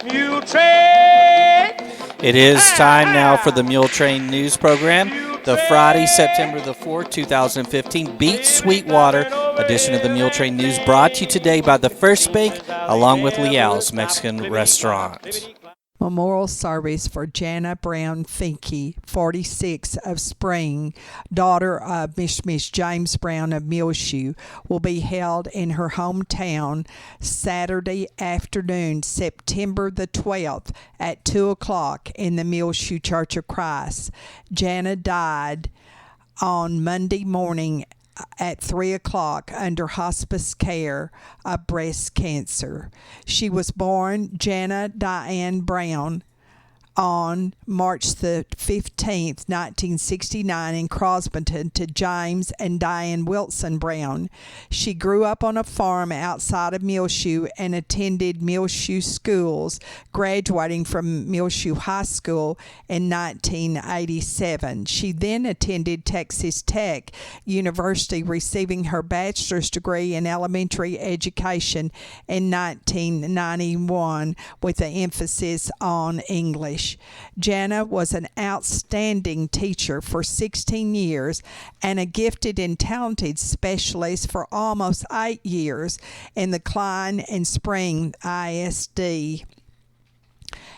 Muletrain. It is time now for the Muletrain News Program. The Friday, September the 4th, 2015, Beat Sweetwater edition of the Muletrain News, brought to you today by the First Bank, along with Leal's Mexican Restaurant. Memorial service for Jana Brown Finke, 46, of Spring, daughter of Miss James Brown of Muleshoe, will be held in her hometown Saturday afternoon, September the 12th at 2 o'clock in the Muleshoe Church of Christ. Jana died on Monday morning at 3 o'clock under hospice care of breast cancer. She was born Jana Diane Brown on March the 15th, 1969 in Crosbyton to James and Diane Wilson Brown. She grew up on a farm outside of Muleshoe and attended Muleshoe schools, graduating from Muleshoe High School in 1987. She then attended Texas Tech University, receiving her bachelor's degree in elementary education in 1991 with an emphasis on English. Jana was an outstanding teacher for 16 years and a gifted and talented specialist for almost 8 years in the Klein and Spring ISD.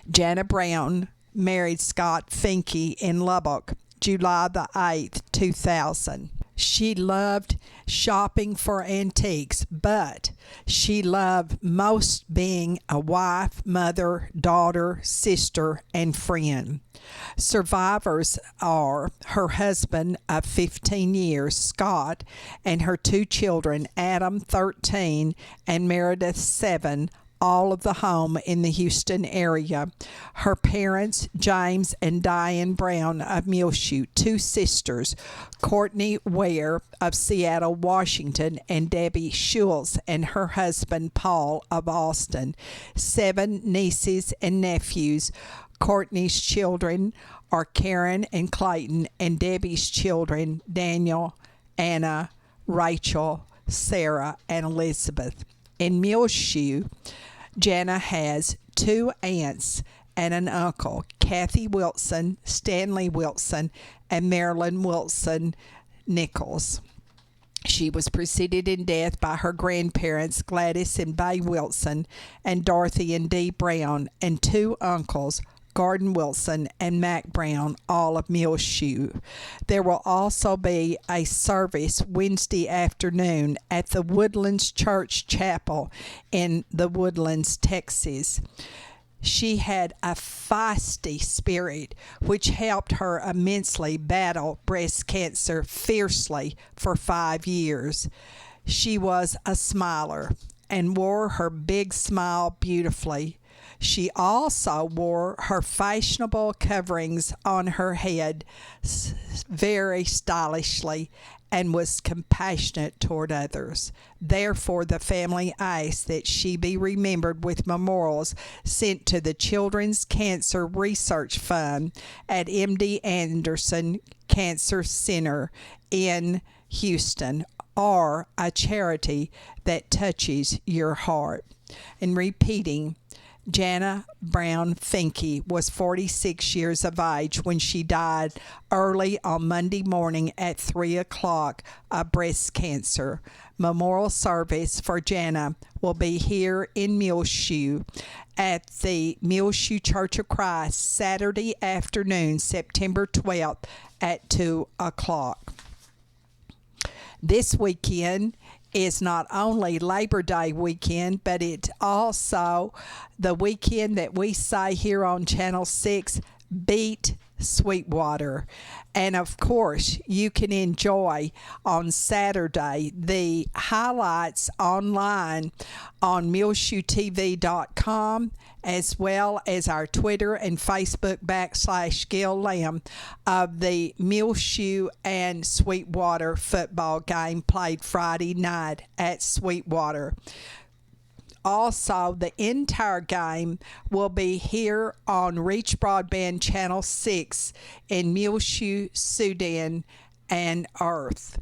Jana Brown married Scott Finke in Lubbock, July the 8th, 2000. She loved shopping for antiques, but she loved most being a wife, mother, daughter, sister, and friend. Survivors are her husband of 15 years, Scott, and her 2 children, Adam, 13, and Meredith, 7, all of the home in the Houston area. Her parents, James and Diane Brown of Muleshoe, 2 sisters, Courtney Ware of Seattle, Washington, and Debbie Schultz and her husband, Paul of Austin, 7 nieces and nephews. Courtney's children are Karen and Clayton, and Debbie's children, Daniel, Anna, Rachel, Sarah, and Elizabeth. In Muleshoe, Jana has 2 aunts and an uncle, Kathy Wilson, Stanley Wilson, and Marilyn Wilson Nichols. She was preceded in death by her grandparents, Gladys and Bay Wilson, and Dorothy and Dee Brown, and 2 uncles, Gordon Wilson and Mac Brown, all of Muleshoe. There will also be a service Wednesday afternoon at the Woodlands Church Chapel in the Woodlands, Texas. She had a feisty spirit which helped her immensely battle breast cancer fiercely for 5 years. She was a smiler and wore her big smile beautifully. She also wore her fashionable coverings on her head very stylishly and was compassionate toward others. Therefore, the family asked that she be remembered with memorials sent to the Children's Cancer Research Fund at MD Anderson Cancer Center in Houston, or a charity that touches your heart. And repeating, Jana Brown Finke was 46 years of age when she died early on Monday morning at 3 o'clock of breast cancer. Memorial service for Jana will be here in Muleshoe at the Muleshoe Church of Christ Saturday afternoon, September 12th at 2 o'clock. This weekend is not only Labor Day weekend, but it's also the weekend that we say here on Channel 6, Beat Sweetwater. And of course, you can enjoy on Saturday the highlights online on MuleshoeTV.com, as well as our Twitter and Facebook /Gil Lamb of the Muleshoe and Sweetwater football game played Friday night at Sweetwater. Also, the entire game will be here on Reach Broadband Channel 6 in Muleshoe, Sudan, and Earth.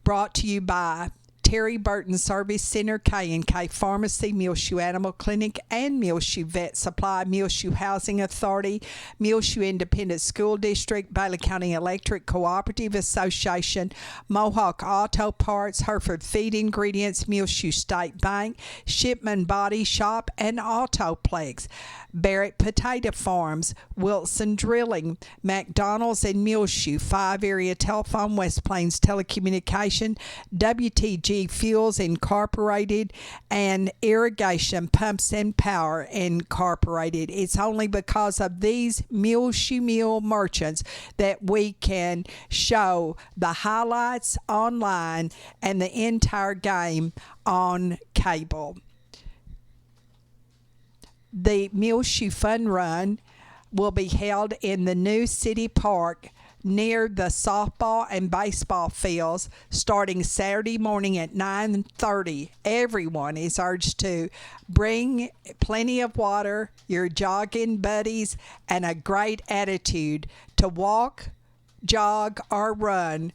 Brought to you by Terry Burton Service Center, K&K Pharmacy, Muleshoe Animal Clinic, and Muleshoe Vet Supply, Muleshoe Housing Authority, Muleshoe Independent School District, Bailey County Electric Cooperative Association, Mohawk Auto Parts, Hereford Feed Ingredients, Muleshoe State Bank, Shipman Body Shop, and Autoplex, Barrett Potato Farms, Wilson Drilling, McDonald's and Muleshoe, 5 Area Telephone, West Plains Telecommunication, WTG Fuels Incorporated, and Irrigation Pumps and Power Incorporated. It's only because of these Muleshoe Mule merchants that we can show the highlights online and the entire game on cable. The Muleshoe Fun Run will be held in the new city park near the softball and baseball fields starting Saturday morning at 9:30. Everyone is urged to bring plenty of water, your jogging buddies, and a great attitude to walk, jog, or run.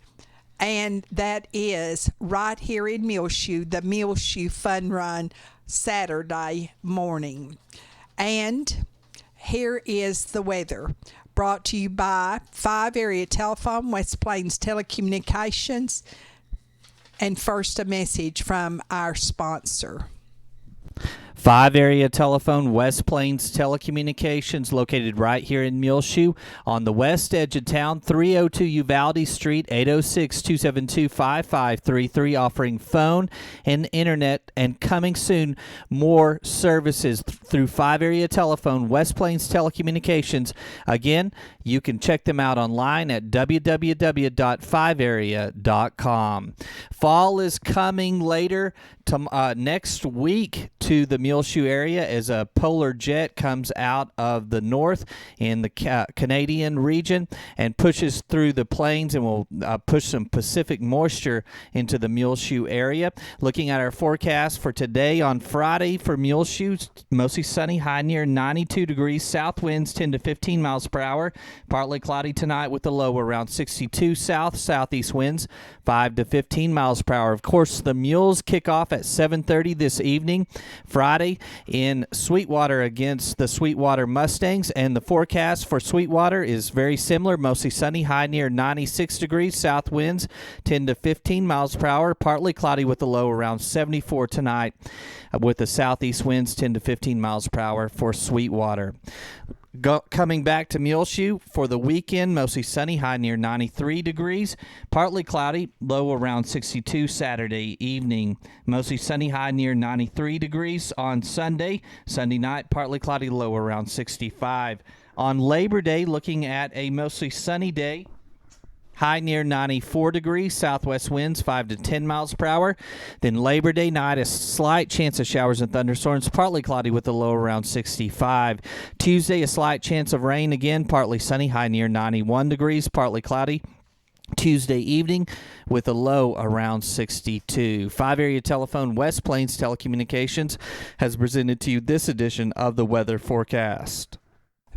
And that is right here in Muleshoe, the Muleshoe Fun Run Saturday morning. And here is the weather, brought to you by 5 Area Telephone, West Plains Telecommunications, and first a message from our sponsor. 5 Area Telephone, West Plains Telecommunications, located right here in Muleshoe on the west edge of town, 302 Uvalde Street, 806-272-5533, offering phone and internet, and coming soon, more services through 5 Area Telephone, West Plains Telecommunications. Again, you can check them out online at www.5area.com. Fall is coming later next week to the Muleshoe area as a polar jet comes out of the north in the Canadian region and pushes through the plains and will push some Pacific moisture into the Muleshoe area. Looking at our forecast for today on Friday for Muleshoe, mostly sunny, high near 92 degrees, south winds 10 to 15 miles per hour, partly cloudy tonight with a low around 62, southeast winds 5 to 15 miles per hour. Of course, the Mules kick off at 7:30 this evening, Friday, in Sweetwater against the Sweetwater Mustangs, and the forecast for Sweetwater is very similar, mostly sunny, high near 96 degrees, south winds 10 to 15 miles per hour, partly cloudy with a low around 74 tonight, with the southeast winds 10 to 15 miles per hour for Sweetwater. Coming back to Muleshoe for the weekend, mostly sunny, high near 93 degrees, partly cloudy, low around 62 Saturday evening. Mostly sunny, high near 93 degrees on Sunday. Sunday night, partly cloudy, low around 65. On Labor Day, looking at a mostly sunny day. High near 94 degrees, southwest winds 5 to 10 miles per hour. Then Labor Day night, a slight chance of showers and thunderstorms, partly cloudy with a low around 65. Tuesday, a slight chance of rain again, partly sunny, high near 91 degrees, partly cloudy. Tuesday evening with a low around 62. 5 Area Telephone, West Plains Telecommunications has presented to you this edition of the weather forecast.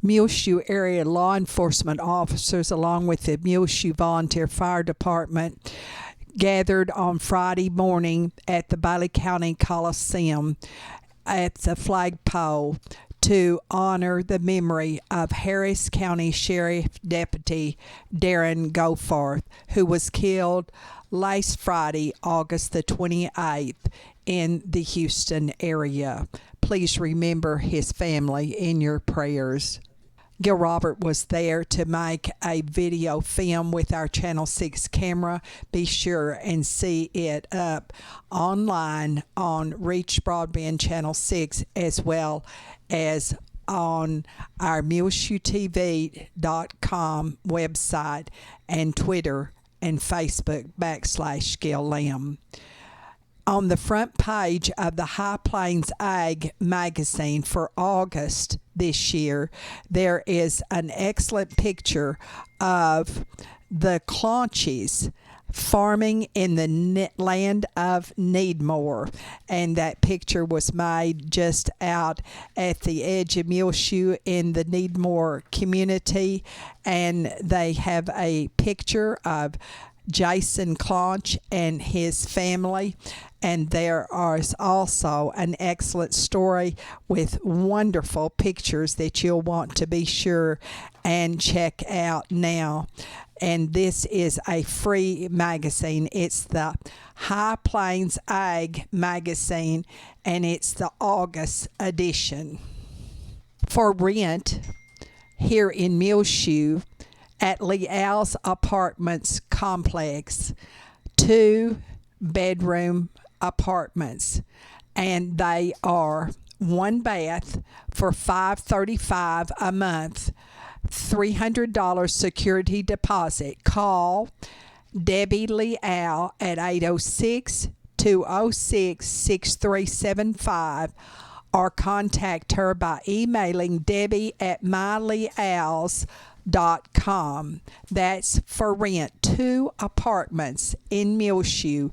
Muleshoe area law enforcement officers, along with the Muleshoe Volunteer Fire Department, gathered on Friday morning at the Bailey County Coliseum at the flagpole to honor the memory of Harris County Sheriff Deputy Darren Goforth, who was killed last Friday, August the 28th, in the Houston area. Please remember his family in your prayers. Gil Robert was there to make a video film with our Channel 6 camera. Be sure and see it up online on Reach Broadband Channel 6, as well as on our MuleshoeTV.com website and Twitter and Facebook /Gil Lamb. On the front page of the High Plains Ag magazine for August this year, there is an excellent picture of the Clonches farming in the land of Needmore, and that picture was made just out at the edge of Muleshoe in the Needmore community, and they have a picture of Jason Claunch and his family. And there is also an excellent story with wonderful pictures that you'll want to be sure and check out now. And this is a free magazine. It's the High Plains Ag magazine, and it's the August edition. For rent here in Muleshoe at Leal's Apartments complex, 2-bedroom apartments, and they are 1 bath for $535 a month, $300 security deposit. Call Debbie Leal at 806-206-6375 or contact her by emailing Debbie at myleals.com. That's for rent. 2 apartments in Muleshoe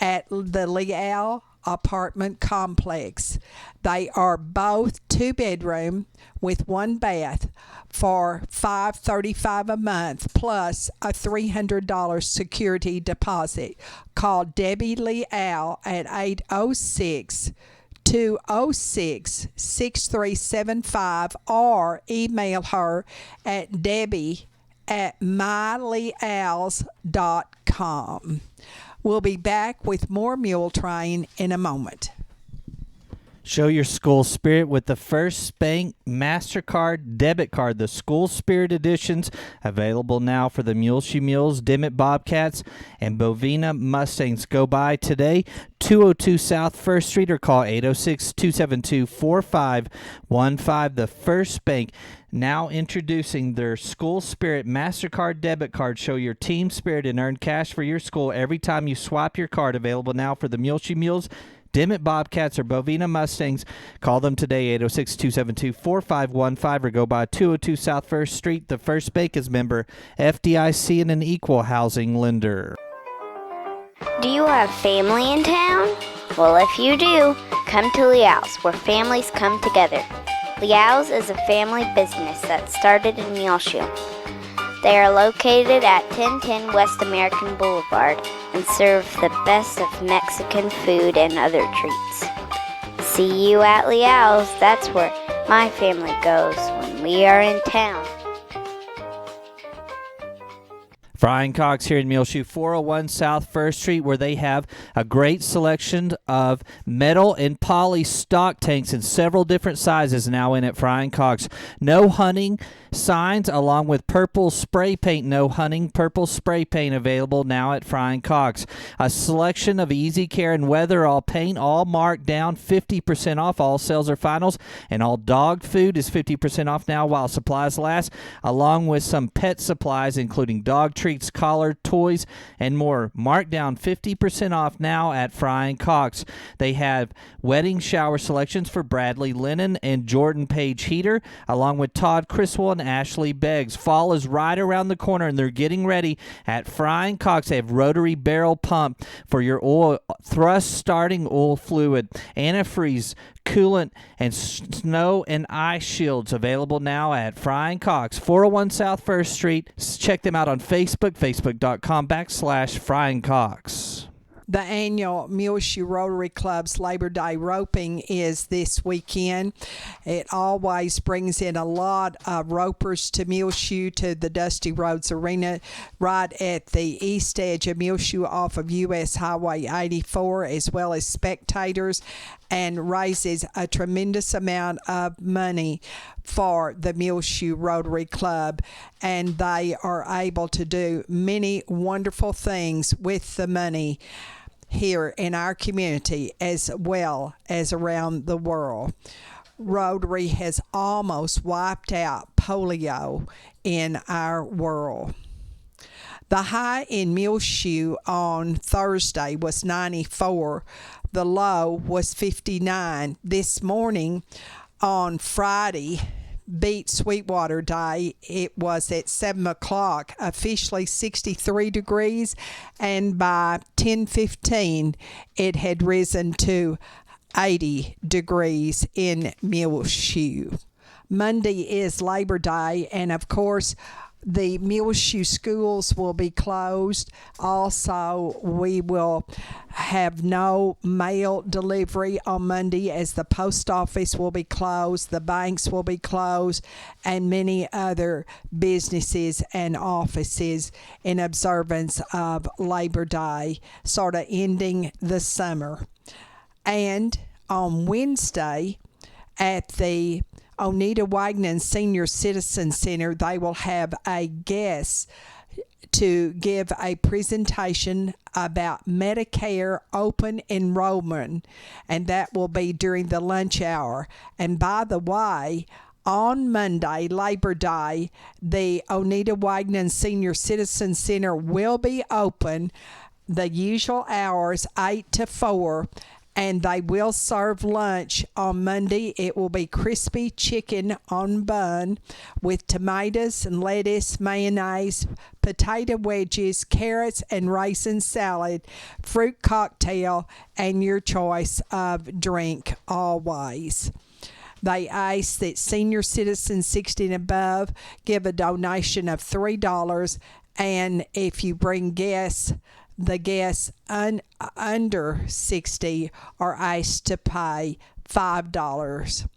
at the Leal apartment complex. They are both 2-bedroom with 1 bath for $535 a month plus a $300 security deposit. Call Debbie Leal at 806-206-6375 or email her at debbie@myleals.com. We'll be back with more Muletrain in a moment. Show your school spirit with the First Bank MasterCard debit card. The School Spirit Editions available now for the Muleshoe Mules, Dimmitt Bobcats, and Bovina Mustangs. Go by today, 202 South 1st Street, or call 806-272-4515. The First Bank now introducing their School Spirit MasterCard debit card. Show your team spirit and earn cash for your school every time you swipe your card. Available now for the Muleshoe Mules, Dimmitt Bobcats, or Bovina Mustangs. Call them today, 806-272-4515, or go by 202 South 1st Street. The First Bank is member FDIC and an equal housing lender. Do you have family in town? Well, if you do, come to Leal's, where families come together. Leal's is a family business that started in Muleshoe. They are located at 1010 West American Boulevard and serve the best of Mexican food and other treats. See you at Leal's. That's where my family goes when we are in town. Frying Cox here in Muleshoe, 401 South 1st Street, where they have a great selection of metal and poly stock tanks in several different sizes now in at Frying Cox. No hunting signs along with purple spray paint. No hunting purple spray paint available now at Frying Cox. A selection of Easy Care and Weatherall paint, all marked down 50% off. All sales are finals, and all dog food is 50% off now while supplies last, along with some pet supplies including dog treats, collar, toys, and more. Marked down 50% off now at Frying Cox. They have wedding shower selections for Bradley Lennon and Jordan Page Heater, along with Todd Criswell and Ashley Beggs. Fall is right around the corner, and they're getting ready at Frying Cox. They have rotary barrel pump for your oil, thrust starting oil fluid, antifreeze, coolant, and snow and ice shields available now at Frying Cox, 401 South 1st Street. Check them out on Facebook, facebook.com/Frying Cox. The annual Muleshoe Rotary Club's Labor Day roping is this weekend. It always brings in a lot of ropers to Muleshoe, to the Dusty Roads Arena right at the east edge of Muleshoe off of U.S. Highway 84, as well as spectators, and raises a tremendous amount of money for the Muleshoe Rotary Club, and they are able to do many wonderful things with the money here in our community as well as around the world. Rotary has almost wiped out polio in our world. The high in Muleshoe on Thursday was 94. The low was 59. This morning on Friday, Beat Sweetwater Day, it was at 7 o'clock, officially 63 degrees, and by 10:15 it had risen to 80 degrees in Muleshoe. Monday is Labor Day, and of course the Muleshoe schools will be closed. Also, we will have no mail delivery on Monday as the post office will be closed, the banks will be closed, and many other businesses and offices in observance of Labor Day, sort of ending the summer. And on Wednesday at the Oneida Wagner Senior Citizen Center, they will have a guest to give a presentation about Medicare open enrollment, and that will be during the lunch hour. And by the way, on Monday, Labor Day, the Oneida Wagner Senior Citizen Center will be open the usual hours, 8 to 4, and they will serve lunch on Monday. It will be crispy chicken on bun with tomatoes and lettuce, mayonnaise, potato wedges, carrots and raisin salad, fruit cocktail, and your choice of drink always. They ask that senior citizens 60 and above give a donation of $3, and if you bring guests, the guests under 60 are asked to pay $5.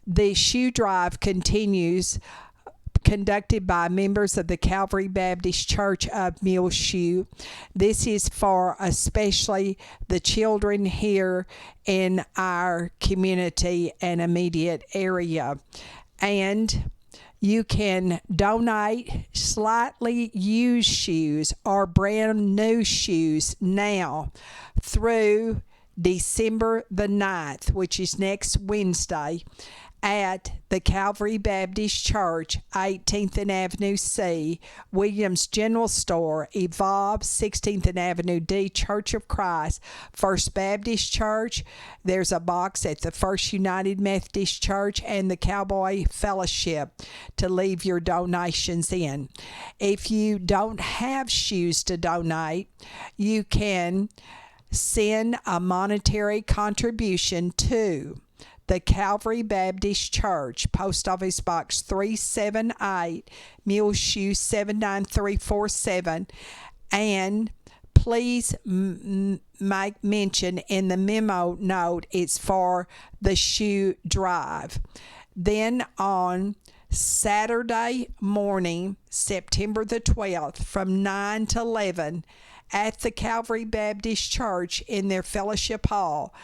The shoe drive continues, conducted by members of the Calvary Baptist Church of Muleshoe. This is for especially the children here in our community and immediate area. And you can donate slightly used shoes or brand new shoes now through December the 9th, which is next Wednesday, at the Calvary Baptist Church, 18th and Avenue C, Williams General Store, Evolve, 16th and Avenue D, Church of Christ, First Baptist Church. There's a box at the First United Methodist Church and the Cowboy Fellowship to leave your donations in. If you don't have shoes to donate, you can send a monetary contribution to the Calvary Baptist Church, Post Office Box 378, Muleshoe 79347, and please make mention in the memo note it's for the shoe drive. Then on Saturday morning, September the 12th, from 9 to 11, at the Calvary Baptist Church in their fellowship hall,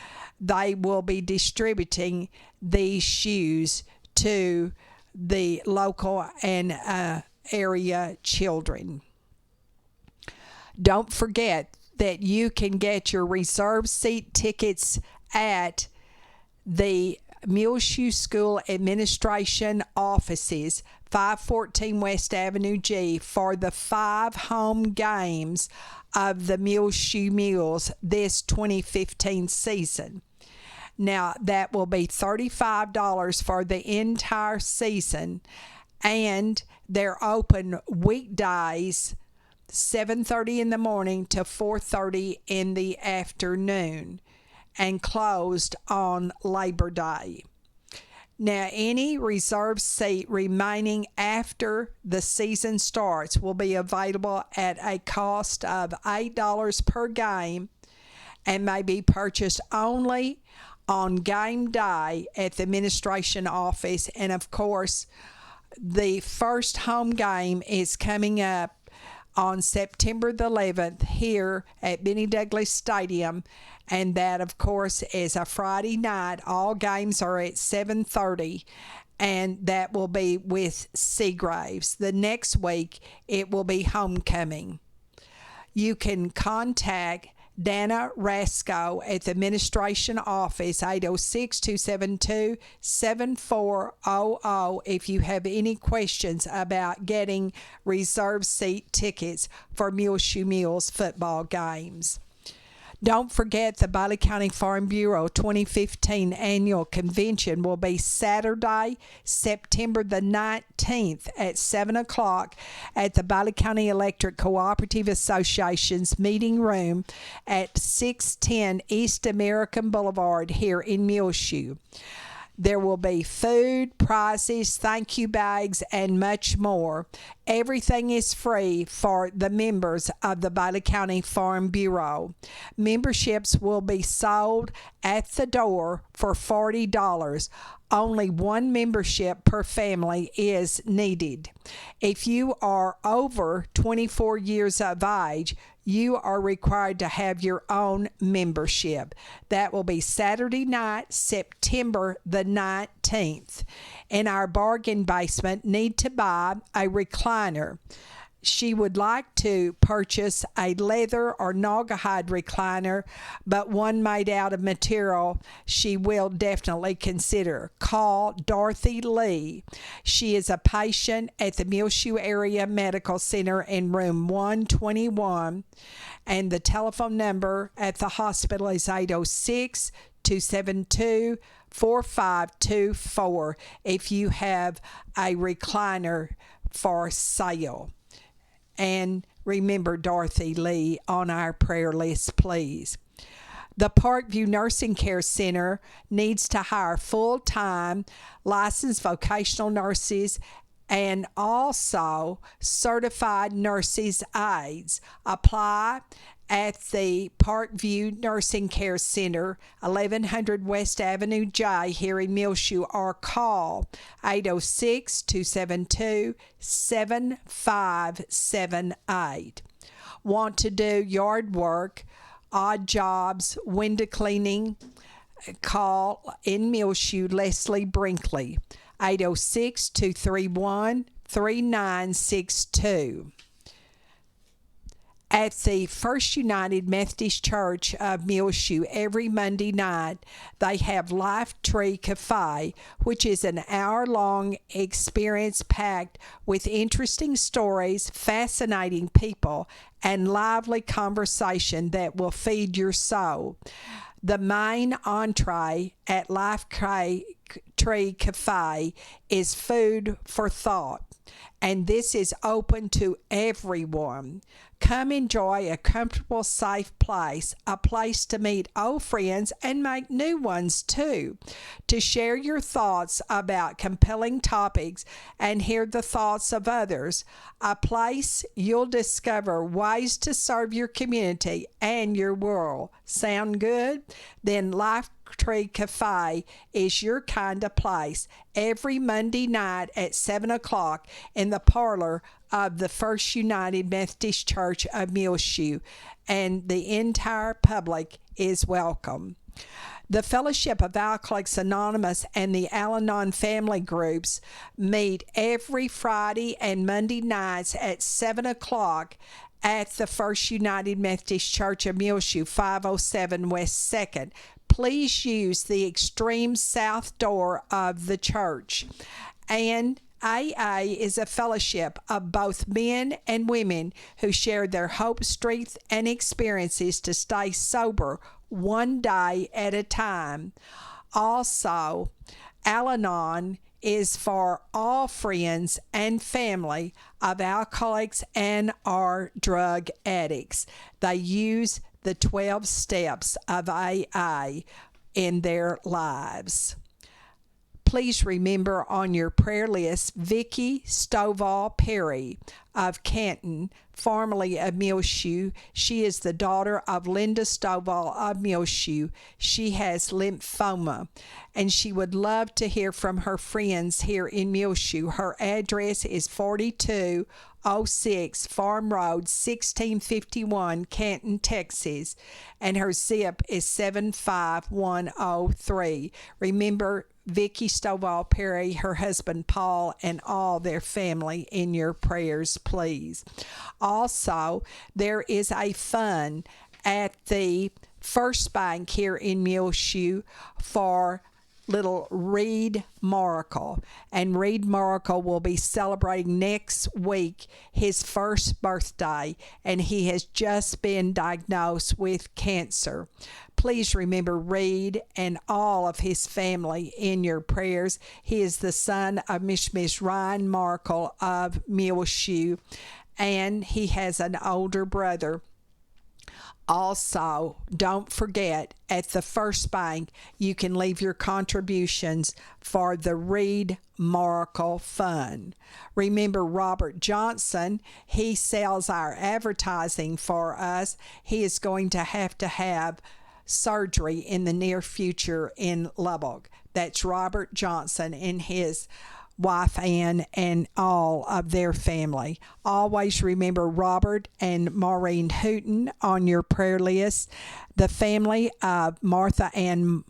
they will be distributing these shoes to the local and area children. Don't forget that you can get your reserved seat tickets at the Muleshoe School Administration offices, 514 West Avenue G, for the 5 home games of the Muleshoe Mules this 2015 season. Now, that will be $35 for the entire season, and they're open weekdays, 7:30 in the morning to 4:30 in the afternoon, and closed on Labor Day. Now, any reserved seat remaining after the season starts will be available at a cost of $8 per game and may be purchased only on game day at the administration office. And of course, the first home game is coming up on September the 11th here at Benny Douglas Stadium, and that of course is a Friday night. All games are at 7:30, and that will be with Seagraves. The next week it will be homecoming. You can contact Dana Rasco at the administration office, 806-272-7400, if you have any questions about getting reserved seat tickets for Muleshoe Mules football games. Don't forget the Bailey County Farm Bureau 2015 Annual Convention will be Saturday, September the 19th at 7 o'clock at the Bailey County Electric Cooperative Association's meeting room at 610 East American Boulevard here in Muleshoe. There will be food, prizes, thank you bags, and much more. Everything is free for the members of the Bailey County Farm Bureau. Memberships will be sold at the door for $40. Only one membership per family is needed. If you are over 24 years of age, you are required to have your own membership. That will be Saturday night, September the 19th. In our bargain basement, need to buy a recliner. She would like to purchase a leather or naugahyde recliner, but one made out of material she will definitely consider. Call Dorothy Lee. She is a patient at the Muleshoe Area Medical Center in room 121, and the telephone number at the hospital is 806-272-4524 if you have a recliner for sale. And remember Dorothy Lee on our prayer list, please. The Parkview Nursing Care Center needs to hire full-time licensed vocational nurses and also certified nurses' aides. Apply at the Parkview Nursing Care Center, 1100 West Avenue J here in Muleshoe, or call 806-272-7578. Want to do yard work, odd jobs, window cleaning? Call in Muleshoe Leslie Brinkley, 806-231-3962. At the First United Methodist Church of Muleshoe every Monday night, they have Life Tree Cafe, which is an hour-long experience packed with interesting stories, fascinating people, and lively conversation that will feed your soul. The main entree at Life Tree Cafe is food for thought, and this is open to everyone. Come enjoy a comfortable, safe place, a place to meet old friends and make new ones too, to share your thoughts about compelling topics and hear the thoughts of others, a place you'll discover ways to serve your community and your world. Sound good? Then Life Tree Cafe is your kind of place every Monday night at 7 o'clock in the parlor of the First United Methodist Church of Muleshoe, and the entire public is welcome. The Fellowship of Alcoholics Anonymous and the Al-Anon family groups meet every Friday and Monday nights at 7 o'clock at the First United Methodist Church of Muleshoe, 507 West 2nd. Please use the extreme south door of the church. And AA is a fellowship of both men and women who share their hope, strength, and experiences to stay sober one day at a time. Also, Al-Anon is for all friends and family of alcoholics and or drug addicts. They use the 12 steps of AA in their lives. Please remember on your prayer list Vicki Stovall Perry of Canton, formerly of Muleshoe. She is the daughter of Linda Stovall of Muleshoe. She has lymphoma, and she would love to hear from her friends here in Muleshoe. Her address is 4206 Farm Road, 1651, Canton, Texas, and her zip is 75103. Remember Vicki Stovall Perry, her husband Paul, and all their family in your prayers, please. Also, there is a fund at the First Bank here in Muleshoe for little Reed Maracle, and Reed Maracle will be celebrating next week his first birthday, and he has just been diagnosed with cancer. Please remember Reed and all of his family in your prayers. He is the son of Miss Ryan Markle of Muleshoe, and he has an older brother. Also, don't forget, at the First Bank, you can leave your contributions for the Reed Miracle Fund. Remember Robert Johnson, he sells our advertising for us. He is going to have surgery in the near future in Lubbock. That's Robert Johnson and his wife Ann and all of their family. Always remember Robert and Maureen Hooten on your prayer list. The family of Martha and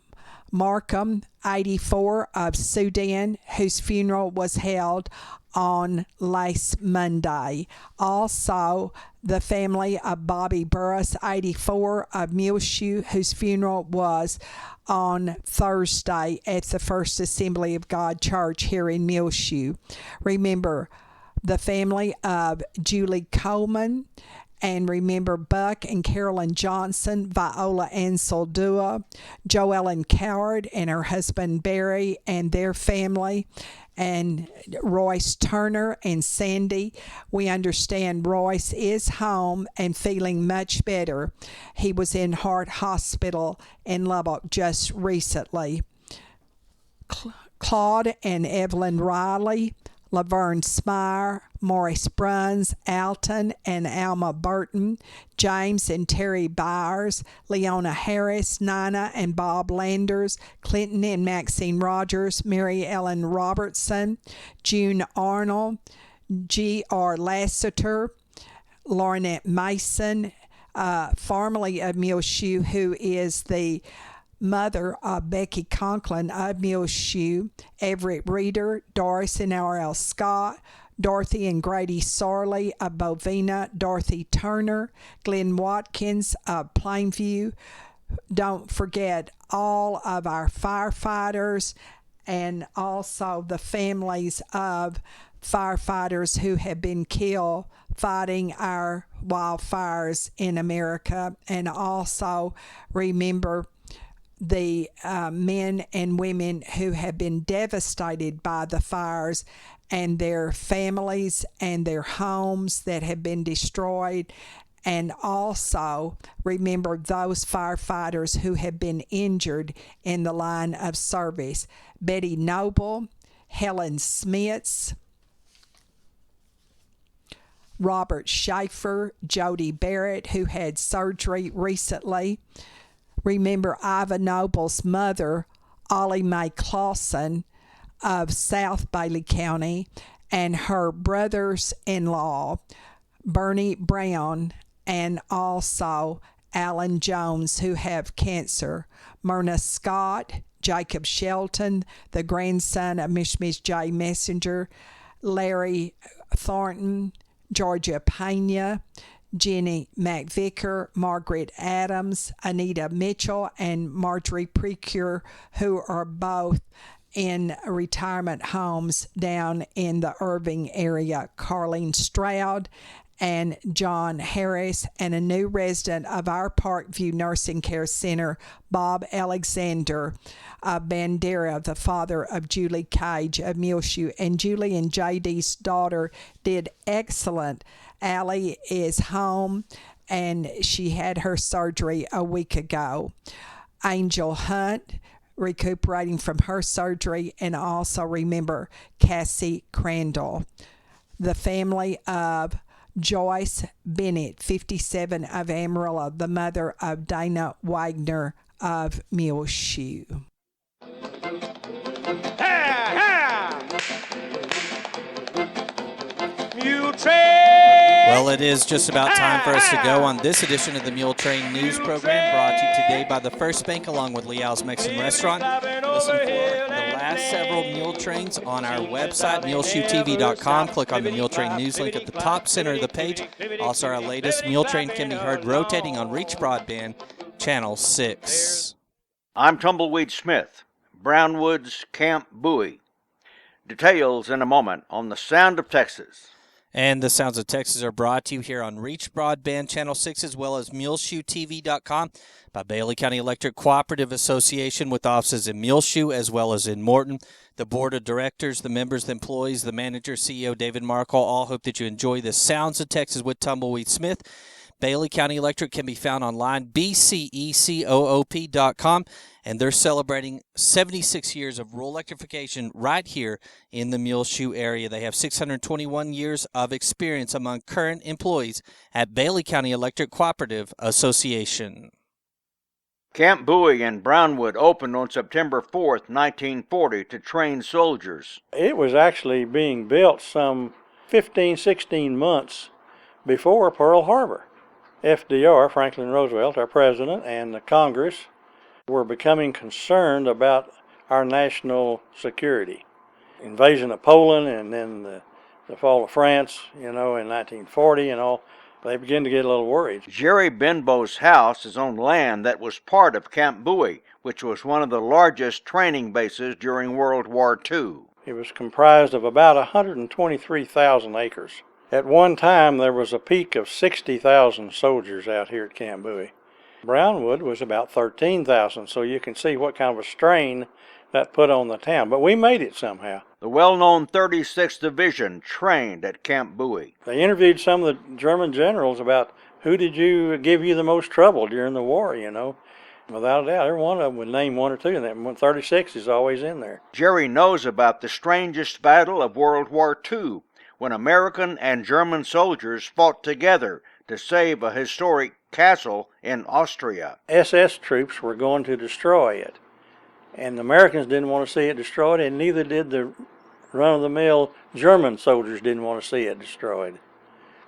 Markham, 84, of Sudan, whose funeral was held on last Monday. Also, the family of Bobby Burris, 84, of Muleshoe, whose funeral was on Thursday at the First Assembly of God Church here in Muleshoe. Remember the family of Julie Coleman, and remember Buck and Carolyn Johnson, Viola and Soldua, Joellen Coward and her husband Barry and their family, and Royce Turner and Sandy. We understand Royce is home and feeling much better. He was in Hart Hospital in Lubbock just recently. Claude and Evelyn Riley, Laverne Smire, Maurice Bruns, Alton and Alma Burton, James and Terry Byers, Leona Harris, Nina and Bob Landers, Clinton and Maxine Rogers, Mary Ellen Robertson, June Arnold, G.R. Lassiter, Lornette Mason, formerly of Muleshoe, who is the mother of Becky Conklin of Muleshoe, Everett Reeder, Doris and R.L. Scott, Dorothy and Grady Sarley of Bovina, Dorothy Turner, Glenn Watkins of Plainview. Don't forget all of our firefighters and also the families of firefighters who have been killed fighting our wildfires in America. And also remember the men and women who have been devastated by the fires and their families and their homes that have been destroyed. And also remember those firefighters who have been injured in the line of service. Betty Noble, Helen Smits, Robert Schaefer, Jody Barrett, who had surgery recently. Remember Iva Noble's mother, Ollie Mae Clausen of South Bailey County, and her brothers-in-law, Bernie Brown, and also Alan Jones, who have cancer. Myrna Scott, Jacob Shelton, the grandson of Miss J. Messenger, Larry Thornton, Georgia Pena, Jenny McVicker, Margaret Adams, Anita Mitchell, and Marjorie Precure, who are both in retirement homes down in the Irving area. Carlene Stroud and John Harris, and a new resident of our Parkview Nursing Care Center, Bob Alexander of Bandera, the father of Julie Cage of Muleshoe. And Julie and JD's daughter did excellent. Allie is home, and she had her surgery a week ago. Angel Hunt, recuperating from her surgery, and also remember Cassie Crandall. The family of Joyce Bennett, 57, of Amarillo, the mother of Dana Wagner of Muleshoe. Well, it is just about time for us to go on this edition of the Muletrain News Program, brought to you today by the First Bank, along with Leal's Mexican Restaurant. Listen for the last several Mule Trains on our website, muleshoetv.com. Click on the Muletrain News link at the top center of the page. Also, our latest Mule Train can be heard rotating on Reach Broadband, Channel 6. I'm Tumbleweed Smith, Brownwood's Camp Bowie. Details in a moment on the Sound of Texas. And the Sounds of Texas are brought to you here on Reach Broadband Channel 6, as well as MuleshoeTV.com by Bailey County Electric Cooperative Association, with offices in Muleshoe as well as in Morton. The board of directors, the members, the employees, the manager, CEO David Markle, all hope that you enjoy the Sounds of Texas with Tumbleweed Smith. Bailey County Electric can be found online, bcecoop.com, and they're celebrating 76 years of rural electrification right here in the Muleshoe area. They have 621 years of experience among current employees at Bailey County Electric Cooperative Association. Camp Bowie in Brownwood opened on September 4th, 1940 to train soldiers. It was actually being built some 15, 16 months before Pearl Harbor. FDR, Franklin Roosevelt, our president, and the Congress were becoming concerned about our national security. Invasion of Poland and then the fall of France, in 1940 and all. They began to get a little worried. Jerry Benbow's house is on land that was part of Camp Bowie, which was one of the largest training bases during World War II. It was comprised of about 123,000 acres. At one time, there was a peak of 60,000 soldiers out here at Camp Bowie. Brownwood was about 13,000, so you can see what kind of a strain that put on the town. But we made it somehow. The well-known 36th Division trained at Camp Bowie. They interviewed some of the German generals about who did you give you the most trouble during the war, Without a doubt, every one of them would name one or two, and that 36 is always in there. Jerry knows about the strangest battle of World War II, when American and German soldiers fought together to save a historic castle in Austria. SS troops were going to destroy it, and the Americans didn't want to see it destroyed, and neither did the run-of-the-mill German soldiers didn't want to see it destroyed.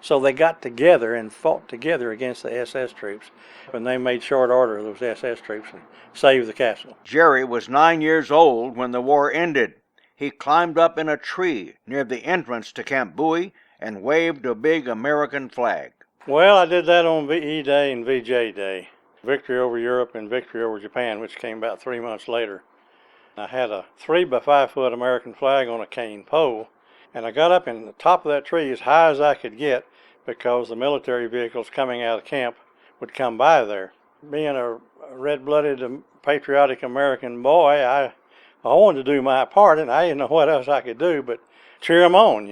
So they got together and fought together against the SS troops, and they made short order of those SS troops and saved the castle. Jerry was 9 years old when the war ended. He climbed up in a tree near the entrance to Camp Bowie and waved a big American flag. Well, I did that on VE Day and VJ Day. Victory over Europe and victory over Japan, which came about 3 months later. I had a 3 by 5 foot American flag on a cane pole, and I got up in the top of that tree as high as I could get because the military vehicles coming out of camp would come by there. Being a red-blooded, patriotic American boy, I wanted to do my part, and I didn't know what else I could do but cheer them on,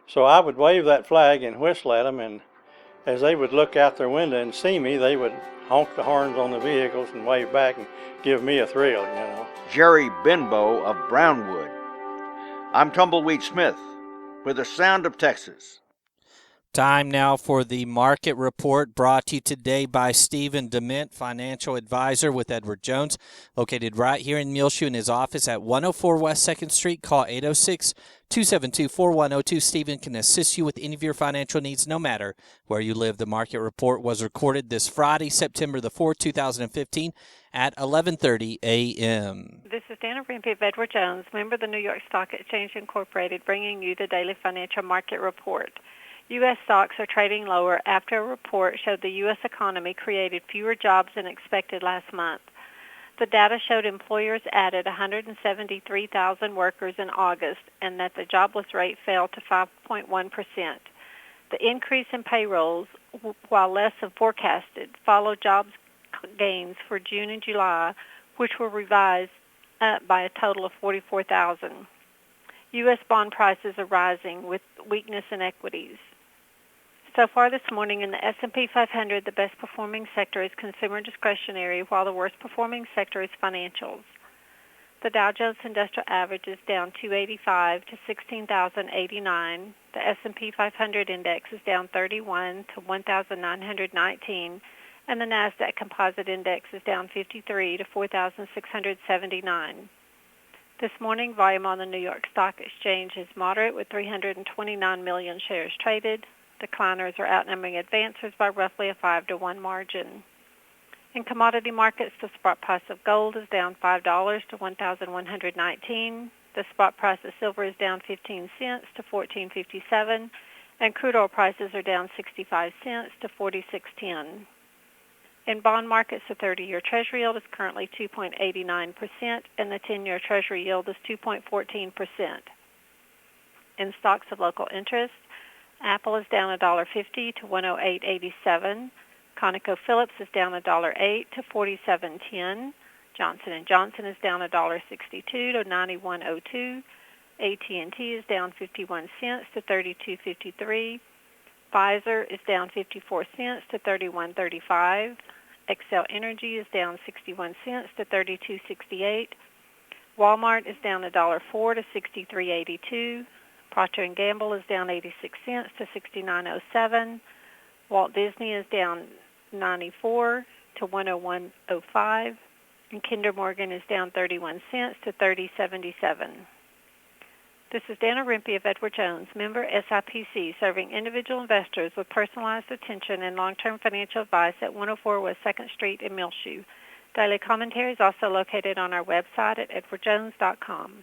So I would wave that flag and whistle at them, and as they would look out their window and see me, they would honk the horns on the vehicles and wave back and give me a thrill, Jerry Benbow of Brownwood. I'm Tumbleweed Smith with the Sound of Texas. Time now for the market report, brought to you today by Stephen Dement, financial advisor with Edward Jones, located right here in Muleshoe in his office at 104 West 2nd Street. Call 806-272-4102. Stephen can assist you with any of your financial needs, no matter where you live. The market report was recorded this Friday, September the 4th, 2015, at 11:30 a.m. This is Dana Rempe of Edward Jones, member of the New York Stock Exchange Incorporated, bringing you the daily financial market report. U.S. stocks are trading lower after a report showed the U.S. economy created fewer jobs than expected last month. The data showed employers added 173,000 workers in August and that the jobless rate fell to 5.1%. The increase in payrolls, while less than forecasted, followed jobs gains for June and July, which were revised up by a total of 44,000. U.S. bond prices are rising with weakness in equities. So far this morning in the S&P 500, the best performing sector is consumer discretionary, while the worst performing sector is financials. The Dow Jones Industrial Average is down 285 to 16,089. The S&P 500 Index is down 31 to 1,919. And the NASDAQ Composite Index is down 53 to 4,679. This morning, volume on the New York Stock Exchange is moderate with 329 million shares traded. Decliners are outnumbering advancers by roughly a 5-to-1 margin. In commodity markets, the spot price of gold is down $5 to $1,119. The spot price of silver is down 15 cents to $14.57, and crude oil prices are down 65 cents to $46.10. In bond markets, the 30-year Treasury yield is currently 2.89%, and the 10-year Treasury yield is 2.14%. In stocks of local interest, Apple is down $1.50 to $108.87. ConocoPhillips is down $1.08 to $47.10. Johnson & Johnson is down $1.62 to $91.02. AT&T is down 51 cents to $32.53. Pfizer is down 54 cents to 31.35. Xcel Energy is down 61 cents to 32.68. Walmart is down $1.04 to 63.82. Procter & Gamble is down 86 cents to 69.07. Walt Disney is down 94 to 101.05. And Kinder Morgan is down 31 cents to 30.77. This is Dana Rimpey of Edward Jones, member SIPC, serving individual investors with personalized attention and long-term financial advice at 104 West 2nd Street in Muleshoe. Daily commentary is also located on our website at edwardjones.com.